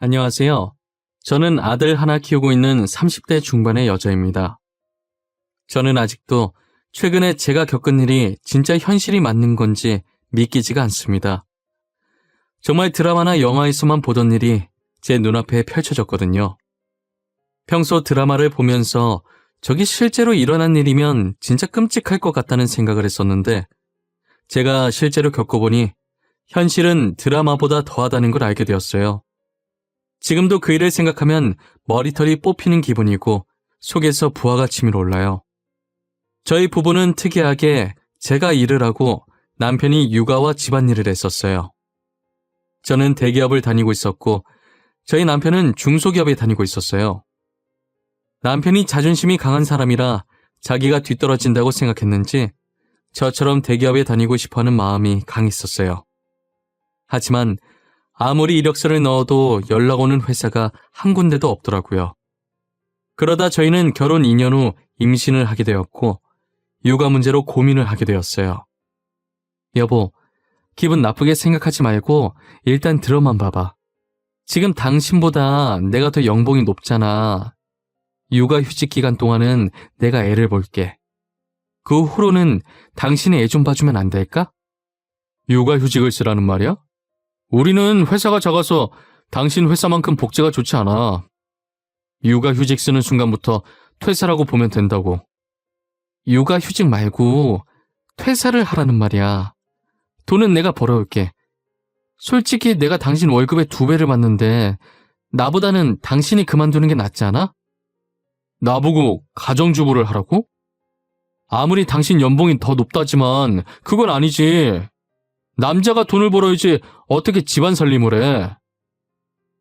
안녕하세요. 저는 아들 하나 키우고 있는 30대 중반의 여자입니다. 저는 아직도 최근에 제가 겪은 일이 진짜 현실이 맞는 건지 믿기지가 않습니다. 정말 드라마나 영화에서만 보던 일이 제 눈앞에 펼쳐졌거든요. 평소 드라마를 보면서 저게 실제로 일어난 일이면 진짜 끔찍할 것 같다는 생각을 했었는데 제가 실제로 겪어보니 현실은 드라마보다 더하다는 걸 알게 되었어요. 지금도 그 일을 생각하면 머리털이 뽑히는 기분이고 속에서 부하가 치밀어 올라요. 저희 부부는 특이하게 제가 일을 하고 남편이 육아와 집안일을 했었어요. 저는 대기업을 다니고 있었고 저희 남편은 중소기업에 다니고 있었어요. 남편이 자존심이 강한 사람이라 자기가 뒤떨어진다고 생각했는지 저처럼 대기업에 다니고 싶어하는 마음이 강했었어요. 하지만 아무리 이력서를 넣어도 연락 오는 회사가 한 군데도 없더라고요. 그러다 저희는 결혼 2년 후 임신을 하게 되었고 육아 문제로 고민을 하게 되었어요. 여보, 기분 나쁘게 생각하지 말고 일단 들어만 봐봐. 지금 당신보다 내가 더 연봉이 높잖아. 육아휴직 기간 동안은 내가 애를 볼게. 그 후로는 당신이 애 좀 봐주면 안 될까? 육아휴직을 쓰라는 말이야? 우리는 회사가 작아서 당신 회사만큼 복지가 좋지 않아. 육아휴직 쓰는 순간부터 퇴사라고 보면 된다고. 육아휴직 말고 퇴사를 하라는 말이야. 돈은 내가 벌어올게. 솔직히 내가 당신 월급의 2배를 받는데 나보다는 당신이 그만두는 게 낫지 않아? 나보고 가정주부를 하라고? 아무리 당신 연봉이 더 높다지만 그건 아니지. 남자가 돈을 벌어야지 어떻게 집안 살림을 해.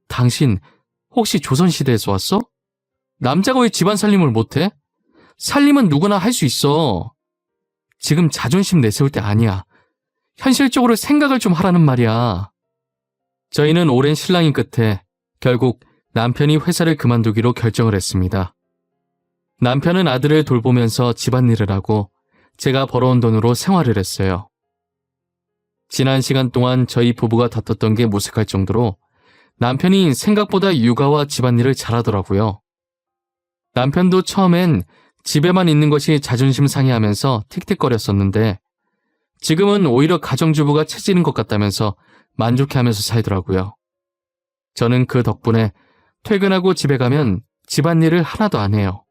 당신 혹시 조선시대에서 왔어? 남자가 왜 집안 살림을 못해? 살림은 누구나 할 수 있어. 지금 자존심 내세울 때 아니야. 현실적으로 생각을 좀 하라는 말이야. 저희는 오랜 신랑이 끝에 결국 남편이 회사를 그만두기로 결정을 했습니다. 남편은 아들을 돌보면서 집안일을 하고 제가 벌어온 돈으로 생활을 했어요. 지난 시간 동안 저희 부부가 다퉜던 게 무색할 정도로 남편이 생각보다 육아와 집안일을 잘하더라고요. 남편도 처음엔 집에만 있는 것이 자존심 상해하면서 틱틱거렸었는데 지금은 오히려 가정주부가 체질인 것 같다면서 만족해하면서 살더라고요. 저는 그 덕분에 퇴근하고 집에 가면 집안일을 하나도 안 해요.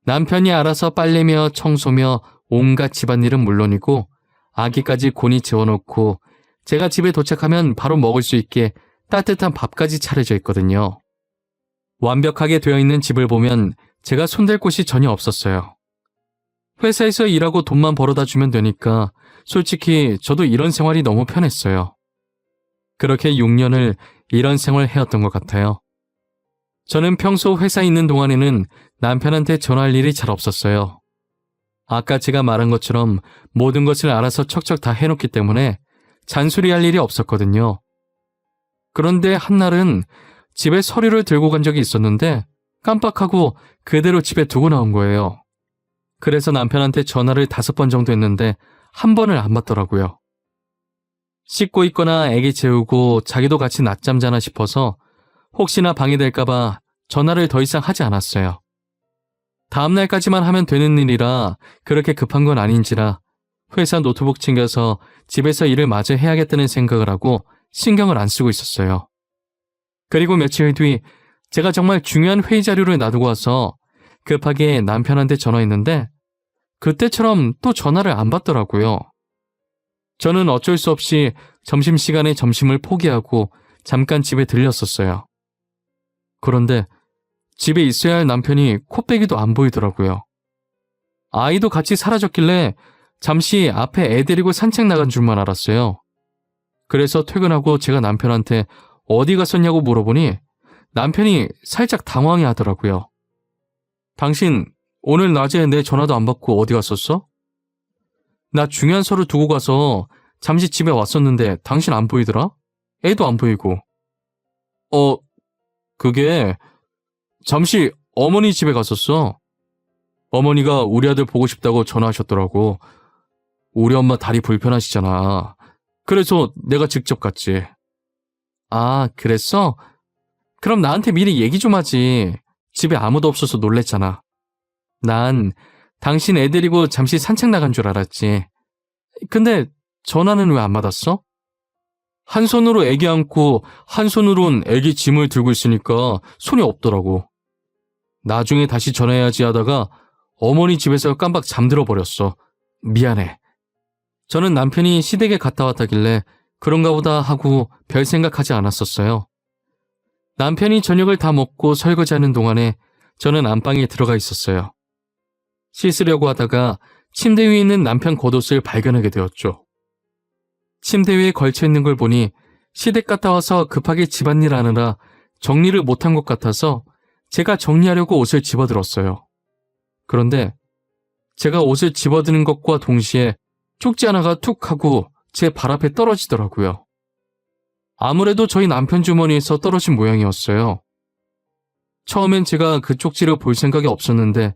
남편이 알아서 빨래며 청소며 온갖 집안일은 물론이고 아기까지 곤히 재워놓고 제가 집에 도착하면 바로 먹을 수 있게 따뜻한 밥까지 차려져 있거든요. 완벽하게 되어 있는 집을 보면 제가 손댈 곳이 전혀 없었어요. 회사에서 일하고 돈만 벌어다 주면 되니까 솔직히 저도 이런 생활이 너무 편했어요. 그렇게 6년을 이런 생활을 해왔던 것 같아요. 저는 평소 회사에 있는 동안에는 남편한테 전화할 일이 잘 없었어요. 아까 제가 말한 것처럼 모든 것을 알아서 척척 다 해놓기 때문에 잔소리할 일이 없었거든요. 그런데 한날은 집에 서류를 들고 간 적이 있었는데 깜빡하고 그대로 집에 두고 나온 거예요. 그래서 남편한테 전화를 5번 정도 했는데 한 번을 안 받더라고요. 씻고 있거나 애기 재우고 자기도 같이 낮잠 자나 싶어서 혹시나 방해될까봐 전화를 더 이상 하지 않았어요. 다음날까지만 하면 되는 일이라 그렇게 급한 건 아닌지라 회사 노트북 챙겨서 집에서 일을 마저 해야겠다는 생각을 하고 신경을 안 쓰고 있었어요. 그리고 며칠 뒤 제가 정말 중요한 회의 자료를 놔두고 와서 급하게 남편한테 전화했는데 그때처럼 또 전화를 안 받더라고요. 저는 어쩔 수 없이 점심시간에 점심을 포기하고 잠깐 집에 들렸었어요. 그런데 집에 있어야 할 남편이 코빼기도 안 보이더라고요. 아이도 같이 사라졌길래 잠시 앞에 애 데리고 산책 나간 줄만 알았어요. 그래서 퇴근하고 제가 남편한테 어디 갔었냐고 물어보니 남편이 살짝 당황해 하더라고요. 당신 오늘 낮에 내 전화도 안 받고 어디 갔었어? 나 중요한 서류 두고 가서 잠시 집에 왔었는데 당신 안 보이더라? 애도 안 보이고. 그게 잠시 어머니 집에 갔었어. 어머니가 우리 아들 보고 싶다고 전화하셨더라고. 우리 엄마 다리 불편하시잖아. 그래서 내가 직접 갔지. 아, 그랬어? 그럼 나한테 미리 얘기 좀 하지. 집에 아무도 없어서 놀랬잖아. 난 당신 애 데리고 잠시 산책 나간 줄 알았지. 근데 전화는 왜 안 받았어? 한 손으로 애기 안고 한 손으론 애기 짐을 들고 있으니까 손이 없더라고. 나중에 다시 전화해야지 하다가 어머니 집에서 깜빡 잠들어 버렸어. 미안해. 저는 남편이 시댁에 갔다 왔다길래 그런가 보다 하고 별 생각하지 않았었어요. 남편이 저녁을 다 먹고 설거지하는 동안에 저는 안방에 들어가 있었어요. 씻으려고 하다가 침대 위에 있는 남편 겉옷을 발견하게 되었죠. 침대 위에 걸쳐 있는 걸 보니 시댁 갔다 와서 급하게 집안일 하느라 정리를 못한 것 같아서 제가 정리하려고 옷을 집어들었어요. 그런데 제가 옷을 집어드는 것과 동시에 쪽지 하나가 툭 하고 제 발 앞에 떨어지더라고요. 아무래도 저희 남편 주머니에서 떨어진 모양이었어요. 처음엔 제가 그 쪽지를 볼 생각이 없었는데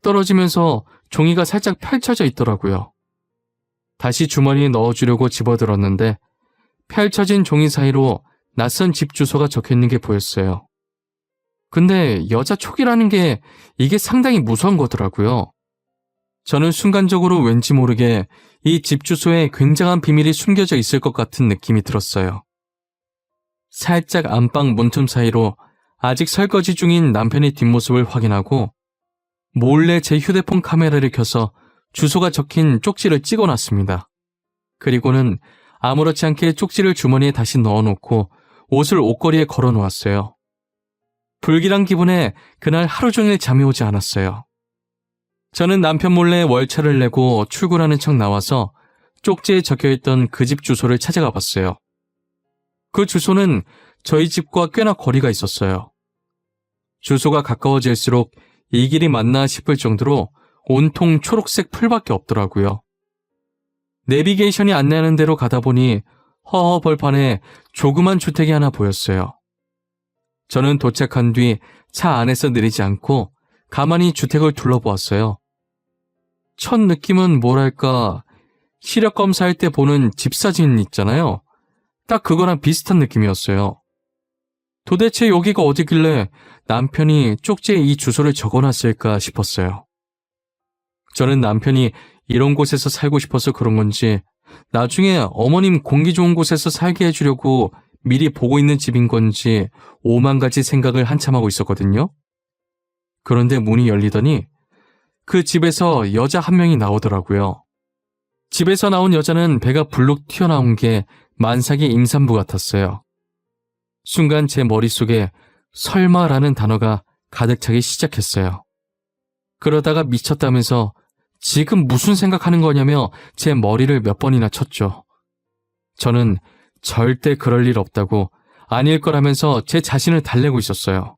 떨어지면서 종이가 살짝 펼쳐져 있더라고요. 다시 주머니에 넣어주려고 집어들었는데 펼쳐진 종이 사이로 낯선 집 주소가 적혀있는 게 보였어요. 근데 여자 촉이라는 게 이게 상당히 무서운 거더라고요. 저는 순간적으로 왠지 모르게 이 집 주소에 굉장한 비밀이 숨겨져 있을 것 같은 느낌이 들었어요. 살짝 안방 문틈 사이로 아직 설거지 중인 남편의 뒷모습을 확인하고 몰래 제 휴대폰 카메라를 켜서 주소가 적힌 쪽지를 찍어놨습니다. 그리고는 아무렇지 않게 쪽지를 주머니에 다시 넣어놓고 옷을 옷걸이에 걸어놓았어요. 불길한 기분에 그날 하루 종일 잠이 오지 않았어요. 저는 남편 몰래 월차를 내고 출근하는 척 나와서 쪽지에 적혀있던 그 집 주소를 찾아가 봤어요. 그 주소는 저희 집과 꽤나 거리가 있었어요. 주소가 가까워질수록 이 길이 맞나 싶을 정도로 온통 초록색 풀밖에 없더라고요. 내비게이션이 안내하는 대로 가다 보니 허허 벌판에 조그만 주택이 하나 보였어요. 저는 도착한 뒤 차 안에서 내리지 않고 가만히 주택을 둘러보았어요. 첫 느낌은 뭐랄까, 시력 검사할 때 보는 집 사진 있잖아요. 딱 그거랑 비슷한 느낌이었어요. 도대체 여기가 어디길래 남편이 쪽지에 이 주소를 적어놨을까 싶었어요. 저는 남편이 이런 곳에서 살고 싶어서 그런 건지 나중에 어머님 공기 좋은 곳에서 살게 해주려고 미리 보고 있는 집인 건지 오만 가지 생각을 한참 하고 있었거든요. 그런데 문이 열리더니 그 집에서 여자 한 명이 나오더라고요. 집에서 나온 여자는 배가 불룩 튀어나온 게 만삭의 임산부 같았어요. 순간 제 머릿속에 설마라는 단어가 가득 차기 시작했어요. 그러다가 미쳤다면서 지금 무슨 생각하는 거냐며 제 머리를 몇 번이나 쳤죠. 저는 절대 그럴 일 없다고 아닐 거라면서 제 자신을 달래고 있었어요.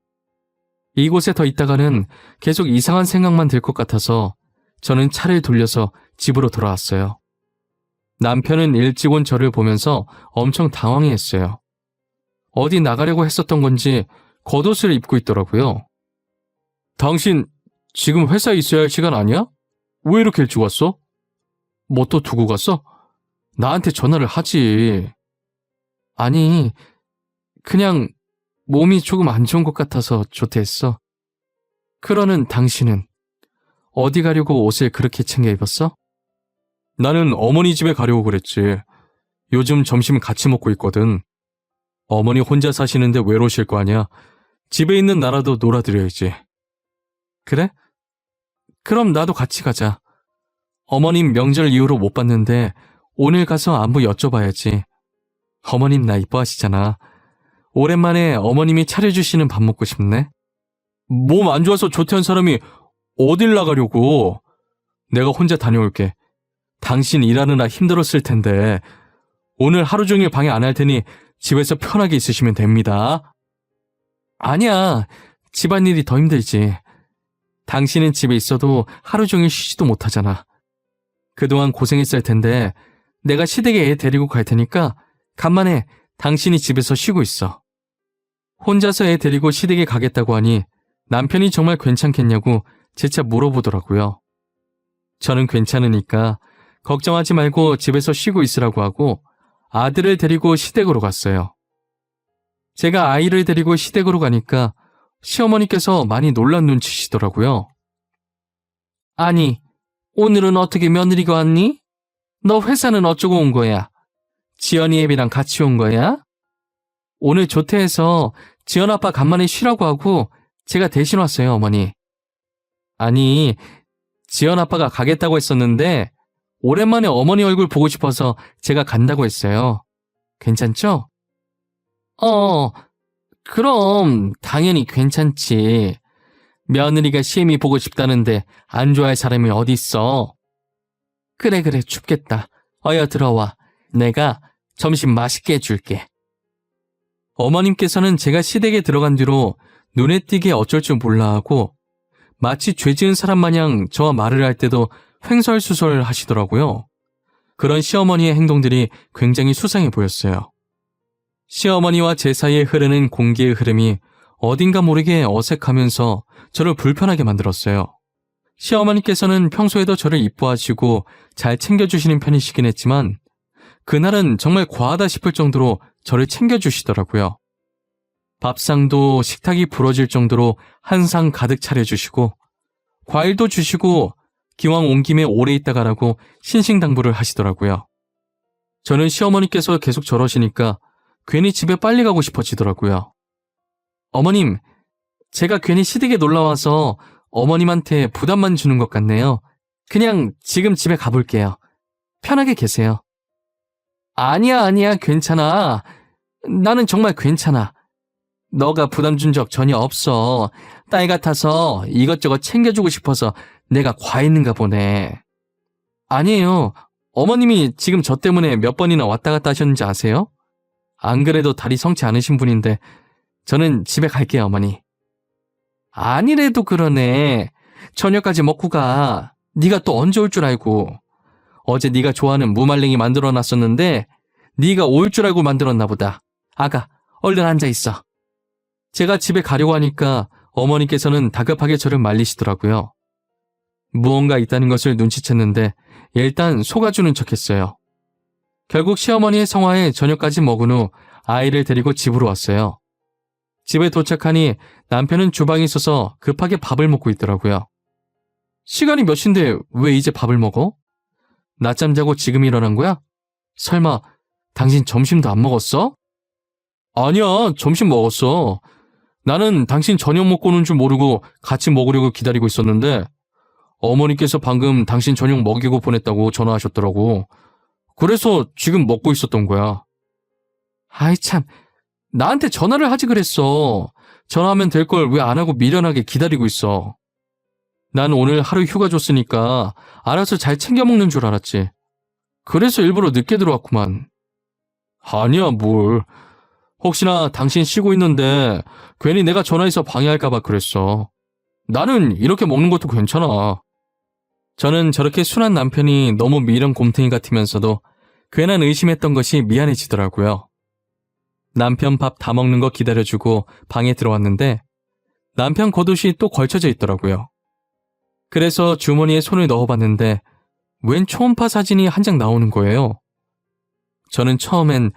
이곳에 더 있다가는 계속 이상한 생각만 들 것 같아서 저는 차를 돌려서 집으로 돌아왔어요. 남편은 일찍 온 저를 보면서 엄청 당황해했어요. 어디 나가려고 했었던 건지 겉옷을 입고 있더라고요. 당신 지금 회사에 있어야 할 시간 아니야? 왜 이렇게 일찍 왔어? 뭐 또 두고 갔어? 나한테 전화를 하지. 아니, 그냥 몸이 조금 안 좋은 것 같아서 조퇴했어. 그러는 당신은 어디 가려고 옷을 그렇게 챙겨 입었어? 나는 어머니 집에 가려고 그랬지. 요즘 점심 같이 먹고 있거든. 어머니 혼자 사시는데 외로우실 거 아니야. 집에 있는 나라도 놀아드려야지. 그래? 그럼 나도 같이 가자. 어머님 명절 이후로 못 봤는데 오늘 가서 안부 여쭤봐야지. 어머님 나 이뻐하시잖아. 오랜만에 어머님이 차려주시는 밥 먹고 싶네. 몸 안 좋아서 조퇴한 사람이 어딜 나가려고. 내가 혼자 다녀올게. 당신 일하느라 힘들었을 텐데 오늘 하루 종일 방해 안 할 테니 집에서 편하게 있으시면 됩니다. 아니야. 집안일이 더 힘들지. 당신은 집에 있어도 하루 종일 쉬지도 못하잖아. 그동안 고생했을 텐데 내가 시댁에 애 데리고 갈 테니까 간만에 당신이 집에서 쉬고 있어. 혼자서 애 데리고 시댁에 가겠다고 하니 남편이 정말 괜찮겠냐고 재차 물어보더라고요. 저는 괜찮으니까 걱정하지 말고 집에서 쉬고 있으라고 하고 아들을 데리고 시댁으로 갔어요. 제가 아이를 데리고 시댁으로 가니까 시어머니께서 많이 놀란 눈치시더라고요. 아니, 오늘은 어떻게 며느리가 왔니? 너 회사는 어쩌고 온 거야? 지연이 애비랑 같이 온 거야? 오늘 조퇴해서 지연 아빠 간만에 쉬라고 하고 제가 대신 왔어요, 어머니. 아니, 지연 아빠가 가겠다고 했었는데 오랜만에 어머니 얼굴 보고 싶어서 제가 간다고 했어요. 괜찮죠? 그럼 당연히 괜찮지. 며느리가 시애미 보고 싶다는데 안 좋아할 사람이 어딨어. 그래, 춥겠다. 어여 들어와. 내가 점심 맛있게 해줄게. 어머님께서는 제가 시댁에 들어간 뒤로 눈에 띄게 어쩔 줄 몰라 하고 마치 죄 지은 사람 마냥 저와 말을 할 때도 횡설수설 하시더라고요. 그런 시어머니의 행동들이 굉장히 수상해 보였어요. 시어머니와 제 사이에 흐르는 공기의 흐름이 어딘가 모르게 어색하면서 저를 불편하게 만들었어요. 시어머니께서는 평소에도 저를 이뻐하시고 잘 챙겨주시는 편이시긴 했지만 그날은 정말 과하다 싶을 정도로 저를 챙겨주시더라고요. 밥상도 식탁이 부러질 정도로 한 상 가득 차려주시고 과일도 주시고 기왕 온 김에 오래 있다 가라고 신신당부를 하시더라고요. 저는 시어머니께서 계속 저러시니까 괜히 집에 빨리 가고 싶어지더라고요. 어머님, 제가 괜히 시댁에 놀러와서 어머님한테 부담만 주는 것 같네요. 그냥 지금 집에 가볼게요. 편하게 계세요. 아니야, 괜찮아. 나는 정말 괜찮아. 너가 부담 준 적 전혀 없어. 딸 같아서 이것저것 챙겨주고 싶어서 내가 과했는가 보네. 아니에요. 어머님이 지금 저 때문에 몇 번이나 왔다 갔다 하셨는지 아세요? 안 그래도 다리 성치 않으신 분인데 저는 집에 갈게요, 어머니. 아니래도 그러네. 저녁까지 먹고 가. 네가 또 언제 올 줄 알고. 어제 네가 좋아하는 무말랭이 만들어놨었는데 네가 올 줄 알고 만들었나 보다. 아가, 얼른 앉아있어. 제가 집에 가려고 하니까 어머니께서는 다급하게 저를 말리시더라고요. 무언가 있다는 것을 눈치챘는데 일단 속아주는 척했어요. 결국 시어머니의 성화에 저녁까지 먹은 후 아이를 데리고 집으로 왔어요. 집에 도착하니 남편은 주방에 있어서 급하게 밥을 먹고 있더라고요. 시간이 몇 시인데 왜 이제 밥을 먹어? 낮잠 자고 지금 일어난 거야? 설마 당신 점심도 안 먹었어? 아니야, 점심 먹었어. 나는 당신 저녁 먹고 오는 줄 모르고 같이 먹으려고 기다리고 있었는데 어머니께서 방금 당신 저녁 먹이고 보냈다고 전화하셨더라고. 그래서 지금 먹고 있었던 거야. 아이 참, 나한테 전화를 하지 그랬어. 전화하면 될 걸 왜 안 하고 미련하게 기다리고 있어. 난 오늘 하루 휴가 줬으니까 알아서 잘 챙겨 먹는 줄 알았지. 그래서 일부러 늦게 들어왔구만. 아니야, 뭘. 혹시나 당신 쉬고 있는데 괜히 내가 전화해서 방해할까봐 그랬어. 나는 이렇게 먹는 것도 괜찮아. 저는 저렇게 순한 남편이 너무 미련 곰탱이 같으면서도 괜한 의심했던 것이 미안해지더라고요. 남편 밥 다 먹는 거 기다려주고 방에 들어왔는데 남편 겉옷이 또 걸쳐져 있더라고요. 그래서 주머니에 손을 넣어봤는데 웬 초음파 사진이 한 장 나오는 거예요. 저는 처음엔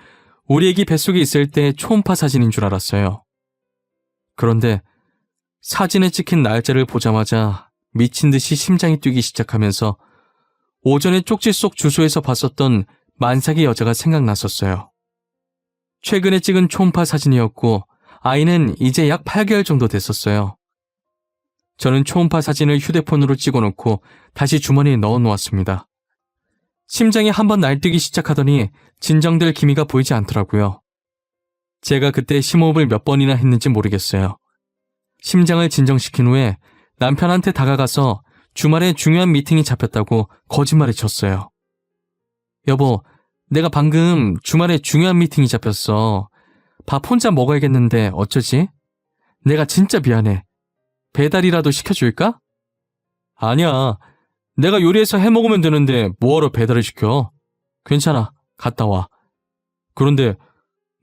우리 애기 뱃속에 있을 때 초음파 사진인 줄 알았어요. 그런데 사진에 찍힌 날짜를 보자마자 미친 듯이 심장이 뛰기 시작하면서 오전에 쪽지 속 주소에서 봤었던 만삭의 여자가 생각났었어요. 최근에 찍은 초음파 사진이었고 아이는 이제 약 8개월 정도 됐었어요. 저는 초음파 사진을 휴대폰으로 찍어놓고 다시 주머니에 넣어놓았습니다. 심장이 한번 날뛰기 시작하더니 진정될 기미가 보이지 않더라고요. 제가 그때 심호흡을 몇 번이나 했는지 모르겠어요. 심장을 진정시킨 후에 남편한테 다가가서 주말에 중요한 미팅이 잡혔다고 거짓말을 쳤어요. 여보, 내가 방금 주말에 중요한 미팅이 잡혔어. 밥 혼자 먹어야겠는데 어쩌지? 내가 진짜 미안해. 배달이라도 시켜줄까? 아니야. 내가 요리해서 해먹으면 되는데 뭐하러 배달을 시켜? 괜찮아. 갔다 와. 그런데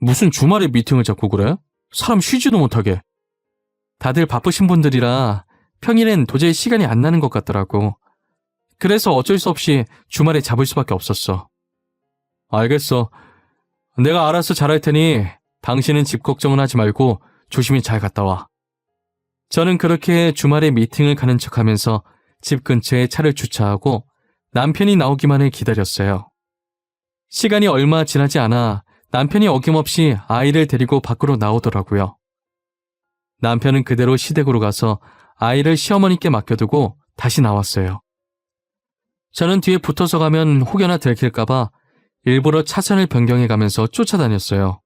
무슨 주말에 미팅을 잡고 그래? 사람 쉬지도 못하게. 다들 바쁘신 분들이라 평일엔 도저히 시간이 안 나는 것 같더라고. 그래서 어쩔 수 없이 주말에 잡을 수밖에 없었어. 알겠어. 내가 알아서 잘할 테니 당신은 집 걱정은 하지 말고 조심히 잘 갔다 와. 저는 그렇게 주말에 미팅을 가는 척하면서 집 근처에 차를 주차하고 남편이 나오기만을 기다렸어요. 시간이 얼마 지나지 않아 남편이 어김없이 아이를 데리고 밖으로 나오더라고요. 남편은 그대로 시댁으로 가서 아이를 시어머니께 맡겨두고 다시 나왔어요. 저는 뒤에 붙어서 가면 혹여나 들킬까봐 일부러 차선을 변경해가면서 쫓아다녔어요.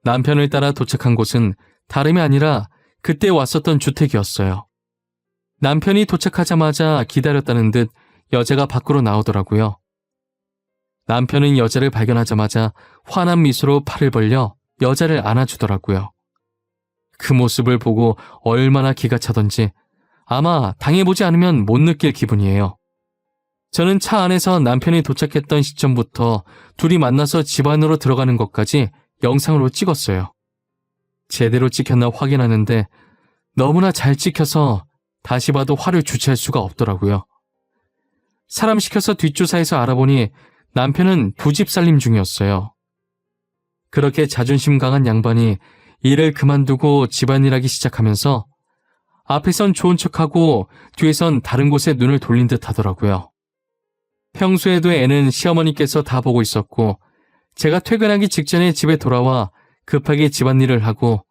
남편을 따라 도착한 곳은 다름이 아니라 그때 왔었던 주택이었어요. 남편이 도착하자마자 기다렸다는 듯 여자가 밖으로 나오더라고요. 남편은 여자를 발견하자마자 환한 미소로 팔을 벌려 여자를 안아주더라고요. 그 모습을 보고 얼마나 기가 차던지 아마 당해보지 않으면 못 느낄 기분이에요. 저는 차 안에서 남편이 도착했던 시점부터 둘이 만나서 집 안으로 들어가는 것까지 영상으로 찍었어요. 제대로 찍혔나 확인하는데 너무나 잘 찍혀서 다시 봐도 화를 주체할 수가 없더라고요. 사람 시켜서 뒷조사해서 알아보니 남편은 부집 살림 중이었어요. 그렇게 자존심 강한 양반이 일을 그만두고 집안일하기 시작하면서 앞에선 좋은 척하고 뒤에선 다른 곳에 눈을 돌린 듯 하더라고요. 평소에도 애는 시어머니께서 다 보고 있었고 제가 퇴근하기 직전에 집에 돌아와 급하게 집안일을 하고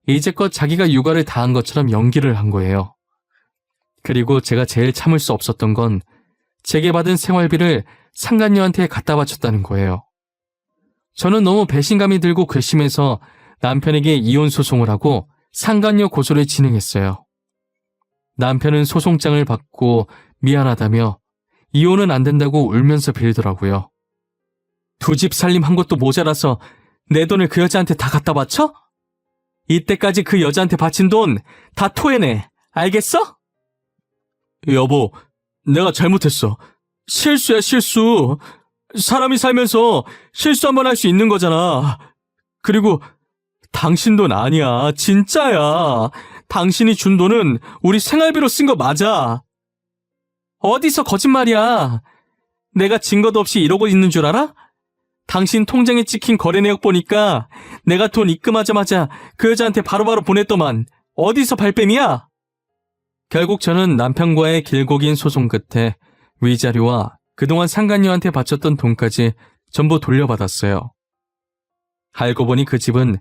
이제껏 자기가 육아를 다 한 것처럼 연기를 한 거예요. 그리고 제가 제일 참을 수 없었던 건 제게 받은 생활비를 상간녀한테 갖다 바쳤다는 거예요. 저는 너무 배신감이 들고 괘씸해서 남편에게 이혼 소송을 하고 상간녀 고소를 진행했어요. 남편은 소송장을 받고 미안하다며 이혼은 안 된다고 울면서 빌더라고요. 두 집 살림 한 것도 모자라서 내 돈을 그 여자한테 다 갖다 바쳐? 이때까지 그 여자한테 바친 돈 다 토해내. 알겠어? 여보, 내가 잘못했어. 실수야, 실수. 사람이 살면서 실수 한번 할 수 있는 거잖아. 그리고 당신 돈 아니야. 진짜야. 당신이 준 돈은 우리 생활비로 쓴 거 맞아. 어디서 거짓말이야. 내가 증거도 없이 이러고 있는 줄 알아? 당신 통장에 찍힌 거래 내역 보니까 내가 돈 입금하자마자 그 여자한테 바로바로 보냈더만. 어디서 발뺌이야? 결국 저는 남편과의 길고 긴 소송 끝에 위자료와 그동안 상간녀한테 바쳤던 돈까지 전부 돌려받았어요. 알고 보니 그 집은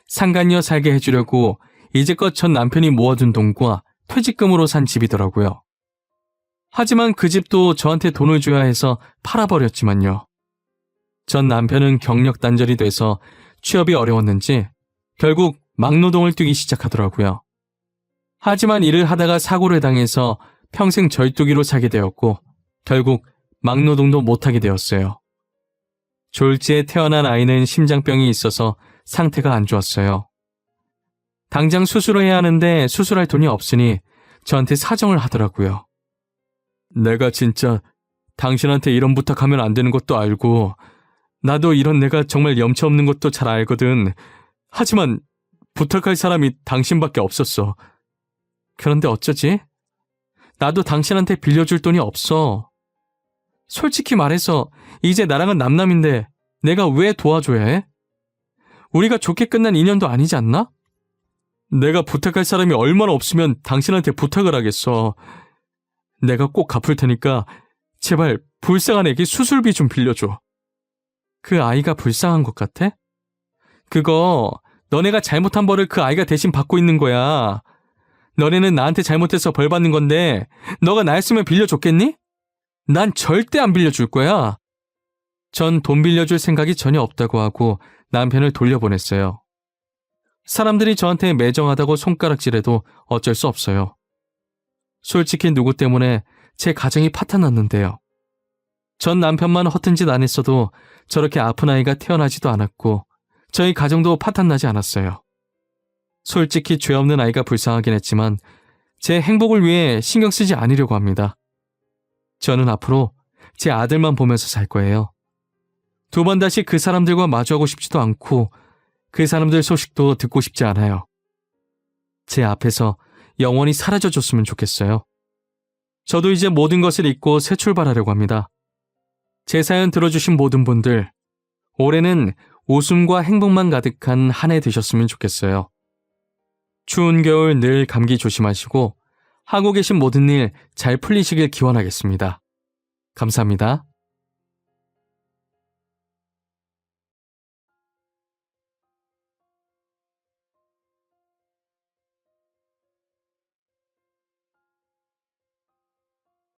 상간녀 살게 해주려고 이제껏 전 남편이 모아둔 돈과 퇴직금으로 산 집이더라고요. 하지만 그 집도 저한테 돈을 줘야 해서 팔아버렸지만요. 전 남편은 경력 단절이 돼서 취업이 어려웠는지 결국 막노동을 뛰기 시작하더라고요. 하지만 일을 하다가 사고를 당해서 평생 절뚝이로 살게 되었고 결국 막노동도 못하게 되었어요. 졸지에 태어난 아이는 심장병이 있어서 상태가 안 좋았어요. 당장 수술을 해야 하는데 수술할 돈이 없으니 저한테 사정을 하더라고요. 내가 진짜 당신한테 이런 부탁하면 안 되는 것도 알고 나도 이런 내가 정말 염치 없는 것도 잘 알거든. 하지만 부탁할 사람이 당신밖에 없었어. 그런데 어쩌지? 나도 당신한테 빌려줄 돈이 없어. 솔직히 말해서 이제 나랑은 남남인데 내가 왜 도와줘야 해? 우리가 좋게 끝난 인연도 아니지 않나? 내가 부탁할 사람이 얼마나 없으면 당신한테 부탁을 하겠어. 내가 꼭 갚을 테니까 제발 불쌍한 애기 수술비 좀 빌려줘. 그 아이가 불쌍한 것 같아? 그거 너네가 잘못한 벌을 그 아이가 대신 받고 있는 거야. 너네는 나한테 잘못해서 벌 받는 건데 너가 나였으면 빌려줬겠니? 난 절대 안 빌려줄 거야. 전 돈 빌려줄 생각이 전혀 없다고 하고 남편을 돌려보냈어요. 사람들이 저한테 매정하다고 손가락질해도 어쩔 수 없어요. 솔직히 누구 때문에 제 가정이 파탄났는데요. 전 남편만 허튼 짓 안 했어도 저렇게 아픈 아이가 태어나지도 않았고 저희 가정도 파탄나지 않았어요. 솔직히 죄 없는 아이가 불쌍하긴 했지만 제 행복을 위해 신경 쓰지 않으려고 합니다. 저는 앞으로 제 아들만 보면서 살 거예요. 두 번 다시 그 사람들과 마주하고 싶지도 않고 그 사람들 소식도 듣고 싶지 않아요. 제 앞에서 영원히 사라져줬으면 좋겠어요. 저도 이제 모든 것을 잊고 새 출발하려고 합니다. 제 사연 들어주신 모든 분들, 올해는 웃음과 행복만 가득한 한 해 되셨으면 좋겠어요. 추운 겨울 늘 감기 조심하시고 하고 계신 모든 일 잘 풀리시길 기원하겠습니다. 감사합니다.